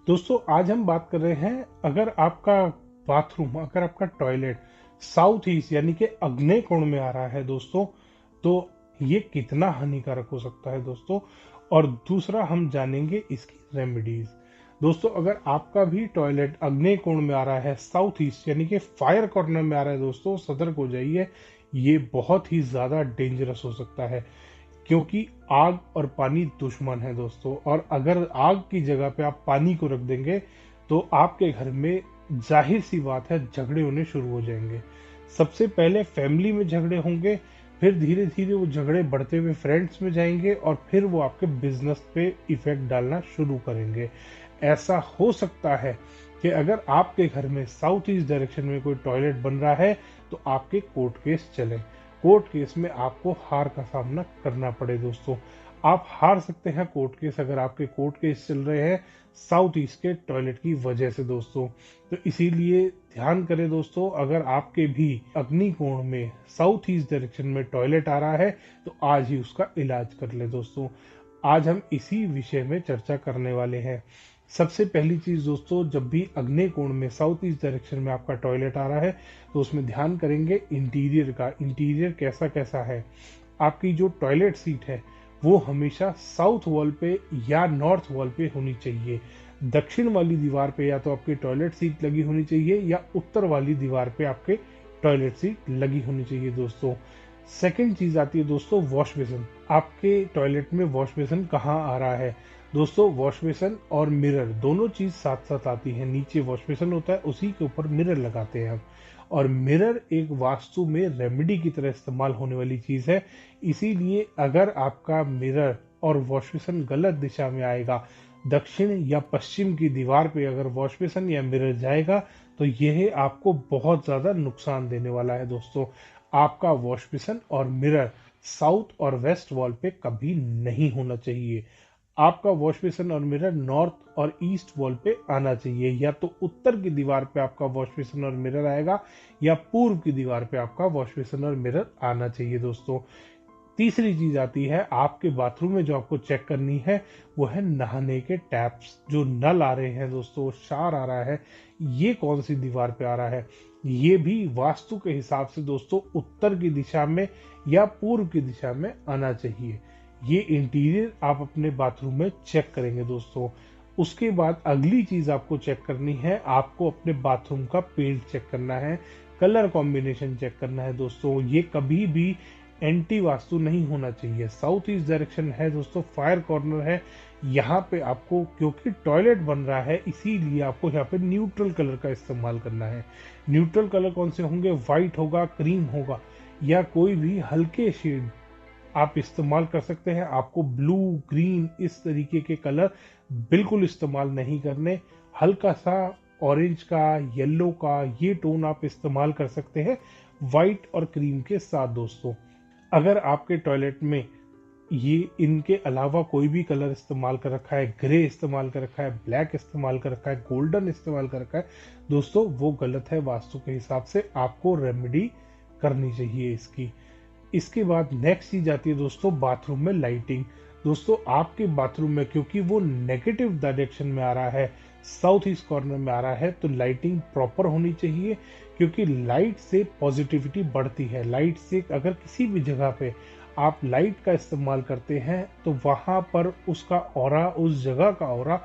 दोस्तों आज हम बात कर रहे हैं, अगर आपका बाथरूम, अगर आपका टॉयलेट साउथ ईस्ट यानी कि आग्नेय कोण में आ रहा है दोस्तों, तो ये कितना हानिकारक हो सकता है दोस्तों। और दूसरा हम जानेंगे इसकी रेमेडीज। दोस्तों अगर आपका भी टॉयलेट आग्नेय कोण में आ रहा है, साउथ ईस्ट यानी कि फायर कॉर्नर में आ रहा है दोस्तों, सतर्क हो जाइए। ये बहुत ही ज्यादा डेंजरस हो सकता है, क्योंकि आग और पानी दुश्मन है दोस्तों। और अगर आग की जगह पे आप पानी को रख देंगे तो आपके घर में जाहिर सी बात है झगड़े होने शुरू हो जाएंगे। सबसे पहले फैमिली में झगड़े होंगे, फिर धीरे धीरे वो झगड़े बढ़ते हुए फ्रेंड्स में जाएंगे और फिर वो आपके बिजनेस पे इफेक्ट डालना शुरू करेंगे। ऐसा हो सकता है कि अगर आपके घर में साउथ ईस्ट डायरेक्शन में कोई टॉयलेट बन रहा है तो आपके कोर्ट केस चले। कोर्ट केस में आपको हार का सामना करना पड़े दोस्तों। आप हार सकते हैं कोर्ट केस, अगर आपके कोर्ट केस चल रहे हैं साउथ ईस्ट के टॉयलेट की वजह से दोस्तों। तो इसीलिए ध्यान करें दोस्तों, अगर आपके भी अग्निकोण में साउथ ईस्ट डायरेक्शन में टॉयलेट आ रहा है तो आज ही उसका इलाज कर ले दोस्तों। आज हम इसी विषय में चर्चा करने वाले हैं। सबसे पहली चीज दोस्तों, जब भी आग्नेय कोण में साउथ ईस्ट डायरेक्शन में आपका टॉयलेट आ रहा है तो उसमें ध्यान करेंगे इंटीरियर का। इंटीरियर कैसा कैसा है। आपकी जो टॉयलेट सीट है वो हमेशा साउथ वॉल पे या नॉर्थ वॉल पे होनी चाहिए। दक्षिण वाली दीवार पे या तो आपकी टॉयलेट सीट लगी होनी चाहिए या उत्तर वाली दीवार पे आपके टॉयलेट सीट लगी होनी चाहिए दोस्तों। सेकंड चीज आती है दोस्तों वॉश बेसिन। आपके टॉयलेट में वॉश बेसिन कहाँ आ रहा है दोस्तों। वॉश बेसिन और मिरर दोनों चीज साथ साथ आती है। नीचे वॉश बेसिन होता है, उसी के ऊपर मिरर लगाते हैं हम। और मिरर एक वास्तु में रेमेडी की तरह इस्तेमाल होने वाली चीज है। इसीलिए अगर आपका मिरर और वॉश बेसिन गलत दिशा में आएगा, दक्षिण या पश्चिम की दीवार पे अगर वॉश बेसिन या मिरर जाएगा तो यह आपको बहुत ज्यादा नुकसान देने वाला है दोस्तों। आपका वॉश बेसिन और मिरर साउथ और वेस्ट वॉल पे कभी नहीं होना चाहिए। आपका वॉश बेसिन और मिरर नॉर्थ और ईस्ट वॉल पे आना चाहिए। या तो उत्तर की दीवार पे आपका वॉश बेसिन और मिरर आएगा या पूर्व की दीवार पे आपका वॉश बेसिन और मिरर आना चाहिए दोस्तों। तीसरी चीज आती है आपके बाथरूम में, जो आपको चेक करनी है वो है नहाने के टैप्स। जो नल आ रहे हैं दोस्तों, शावर आ रहा है, ये कौन सी दीवार पे आ रहा है। ये भी वास्तु के हिसाब से दोस्तों उत्तर की दिशा में या पूर्व की दिशा में आना चाहिए। ये इंटीरियर आप अपने बाथरूम में चेक करेंगे दोस्तों। उसके बाद अगली चीज आपको चेक करनी है, आपको अपने बाथरूम का पेंट चेक करना है, कलर कॉम्बिनेशन चेक करना है दोस्तों। ये कभी भी एंटी वास्तु नहीं होना चाहिए। साउथ ईस्ट डायरेक्शन है दोस्तों, फायर कॉर्नर है। यहाँ पे आपको, क्योंकि टॉयलेट बन रहा है, इसीलिए आपको यहाँ पे न्यूट्रल कलर का इस्तेमाल करना है। न्यूट्रल कलर कौन से होंगे, व्हाइट होगा, क्रीम होगा, या कोई भी हल्के शेड आप इस्तेमाल कर सकते हैं। आपको ब्लू, ग्रीन इस तरीके के कलर बिल्कुल इस्तेमाल नहीं करने। हल्का सा ऑरेंज का, येलो का, ये टोन आप इस्तेमाल कर सकते हैं व्हाइट और क्रीम के साथ दोस्तों। अगर आपके टॉयलेट में ये इनके अलावा कोई भी कलर इस्तेमाल कर रखा है, ग्रे इस्तेमाल कर रखा है, ब्लैक इस्तेमाल कर रखा है, गोल्डन इस्तेमाल कर रखा है दोस्तों, वो गलत है। वास्तु के हिसाब से आपको रेमेडी करनी चाहिए इसकी। इसके बाद नेक्स्ट चीज आती है दोस्तों बाथरूम में लाइटिंग। दोस्तों आपके बाथरूम में क्योंकि वो नेगेटिव डायरेक्शन में आ रहा है, साउथ ईस्ट कॉर्नर में आ रहा है, तो लाइटिंग प्रॉपर होनी चाहिए। क्योंकि लाइट से पॉजिटिविटी बढ़ती है। लाइट से अगर किसी भी जगह पे आप लाइट का इस्तेमाल करते हैं तो वहां पर उसका ऑरा, उस जगह का ऑरा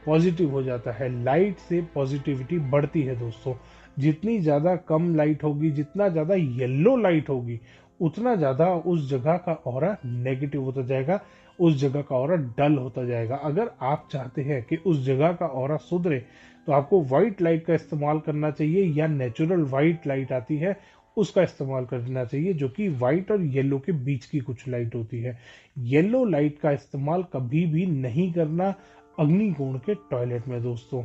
पॉजिटिव हो जाता है। लाइट से पॉजिटिविटी बढ़ती है दोस्तों। जितनी ज्यादा कम लाइट होगी, जितना ज्यादा येलो लाइट होगी, उतना ज्यादा उस जगह का ऑरा नेगेटिव होता जाएगा, उस जगह का ऑरा डल होता जाएगा। अगर आप चाहते हैं कि उस जगह का ऑरा सुधरे तो आपको व्हाइट लाइट का इस्तेमाल करना चाहिए, या नेचुरल व्हाइट लाइट आती है उसका इस्तेमाल करना चाहिए, जो कि व्हाइट और येलो के बीच की कुछ लाइट होती है। येलो लाइट का इस्तेमाल कभी भी नहीं करना अग्निकोण के टॉयलेट में दोस्तों।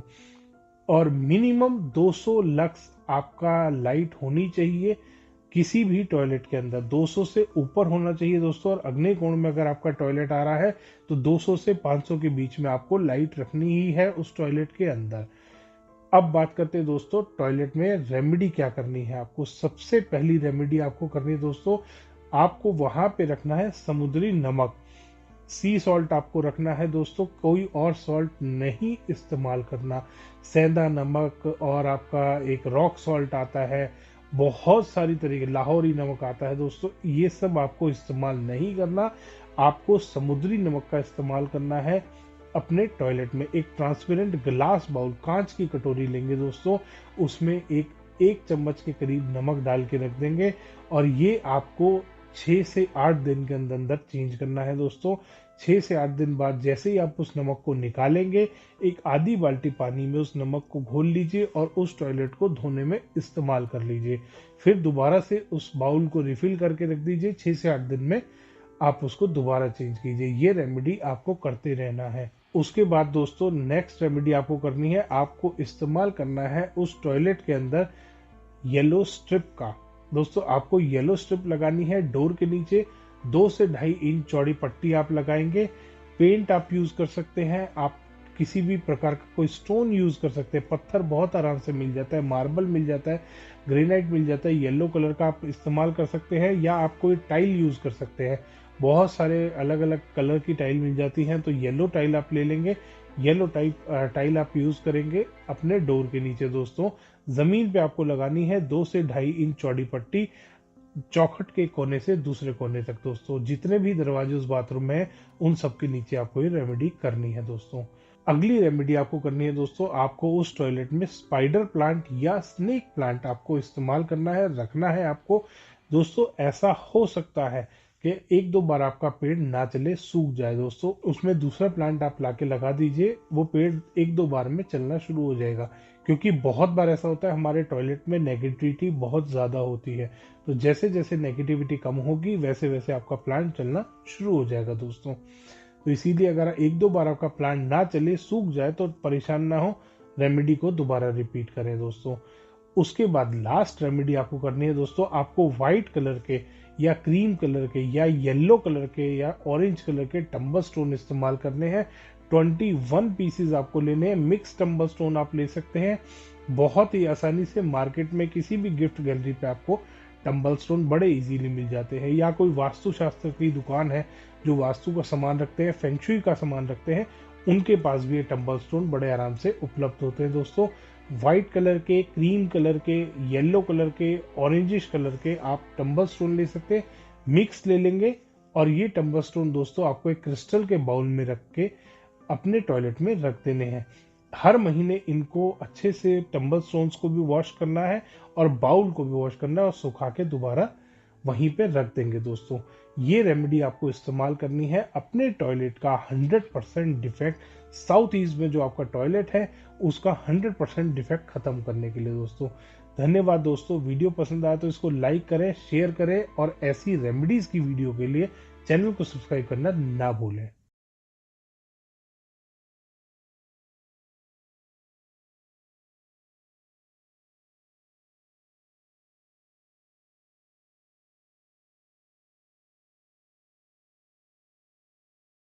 और मिनिमम 200 लक्स आपका लाइट होनी चाहिए किसी भी टॉयलेट के अंदर। 200 से ऊपर होना चाहिए दोस्तों। और अग्नि कोण में अगर आपका टॉयलेट आ रहा है तो 200 से 500 के बीच में आपको लाइट रखनी ही है उस टॉयलेट के अंदर। अब बात करते हैं दोस्तों टॉयलेट में रेमेडी क्या करनी है आपको। सबसे पहली रेमेडी आपको करनी है दोस्तों, आपको वहां पे रखना है समुद्री नमक। सी सॉल्ट आपको रखना है दोस्तों, कोई और सॉल्ट नहीं इस्तेमाल करना। सेंधा नमक और आपका एक रॉक सॉल्ट आता है, बहुत सारी तरीके, लाहौरी नमक आता है दोस्तों, ये सब आपको इस्तेमाल नहीं करना। आपको समुद्री नमक का इस्तेमाल करना है अपने टॉयलेट में। एक ट्रांसपेरेंट ग्लास बाउल, कांच की कटोरी लेंगे दोस्तों, उसमें एक चम्मच के करीब नमक डाल के रख देंगे और ये आपको 6 से 8 दिन के अंदर अंदर चेंज करना है दोस्तों। 6 से 8 दिन बाद जैसे ही आप उस नमक को निकालेंगे, एक आधी बाल्टी पानी में उस नमक को घोल लीजिए और उस टॉयलेट को धोने में इस्तेमाल कर लीजिए। फिर दोबारा से उस बाउल को रिफिल करके रख दीजिए। 6 से 8 दिन में आप उसको दोबारा चेंज कीजिए। ये रेमेडी आपको करते रहना है। उसके बाद दोस्तों नेक्स्ट रेमेडी आपको करनी है, आपको इस्तेमाल करना है उस टॉयलेट के अंदर येलो स्ट्रिप का। दोस्तों आपको येलो स्ट्रिप लगानी है डोर के नीचे। 2 से 2.5 इंच चौड़ी पट्टी आप लगाएंगे। पेंट आप यूज कर सकते हैं, आप किसी भी प्रकार का कोई स्टोन यूज कर सकते हैं। पत्थर बहुत आराम से मिल जाता है, मार्बल मिल जाता है, ग्रेनाइट मिल जाता है, येलो कलर का आप इस्तेमाल कर सकते हैं, या आप कोई टाइल यूज कर सकते हैं। बहुत सारे अलग अलग कलर की टाइल मिल जाती हैं, तो येलो टाइल आप ले लेंगे। येलो टाइल आप यूज करेंगे अपने डोर के नीचे दोस्तों। जमीन पे आपको लगानी है 2 से 2.5 इंच चौड़ी पट्टी, चौखट के कोने से दूसरे कोने तक दोस्तों। जितने भी दरवाजे उस बाथरूम में है, उन सब के नीचे आपको ये रेमेडी करनी है दोस्तों। अगली रेमेडी आपको करनी है दोस्तों, आपको उस टॉयलेट में स्पाइडर प्लांट या स्नेक प्लांट आपको इस्तेमाल करना है, रखना है आपको दोस्तों। ऐसा हो सकता है कि 1-2 बार आपका पेड़ ना चले, सूख जाए दोस्तों, उसमें दूसरा प्लांट आप लाके लगा दीजिए, वो पेड़ 1-2 बार में चलना शुरू हो जाएगा। क्योंकि बहुत बार ऐसा होता है हमारे टॉयलेट में नेगेटिविटी बहुत ज़्यादा होती है, तो जैसे जैसे नेगेटिविटी कम होगी वैसे वैसे आपका प्लांट चलना शुरू हो जाएगा दोस्तों। तो इसीलिए अगर 1-2 बार आपका प्लांट ना चले, सूख जाए, तो परेशान ना हो, रेमेडी को दोबारा रिपीट करें दोस्तों। उसके बाद लास्ट रेमेडी आपको करनी है दोस्तों, आपको व्हाइट कलर के या क्रीम कलर के या येलो कलर के या ऑरेंज कलर के टंबल स्टोन इस्तेमाल करने हैं। 21 पीसेज आपको लेने हैं। मिक्स टंबल स्टोन आप ले सकते हैं, बहुत ही आसानी से मार्केट में किसी भी गिफ्ट गैलरी पे आपको टंबल स्टोन बड़े इजीली मिल जाते हैं, या कोई वास्तुशास्त्र की दुकान है जो वास्तु का सामान रखते हैं, फेंगशुई का सामान रखते हैं, उनके पास भी ये टंबल स्टोन बड़े आराम से उपलब्ध होते हैं दोस्तों। व्हाइट कलर के, क्रीम कलर के, येलो कलर के, ऑरेंजिश कलर के आप टंबल स्टोन ले सकते हैं। मिक्स ले लेंगे और ये टंबल स्टोन दोस्तों आपको एक क्रिस्टल के बाउल में रख के अपने टॉयलेट में रख देने हैं। हर महीने इनको अच्छे से टंबल स्टोन्स को भी वॉश करना है और बाउल को भी वॉश करना है और सुखा के दोबारा वहीं पे रख देंगे दोस्तों। ये रेमेडी आपको इस्तेमाल करनी है अपने टॉयलेट का 100% डिफेक्ट, साउथ ईस्ट में जो आपका टॉयलेट है उसका 100% डिफेक्ट खत्म करने के लिए दोस्तों। धन्यवाद दोस्तों। वीडियो पसंद आया तो इसको लाइक करें, शेयर करें और ऐसी रेमेडीज की वीडियो के लिए चैनल को सब्सक्राइब करना ना भूलें।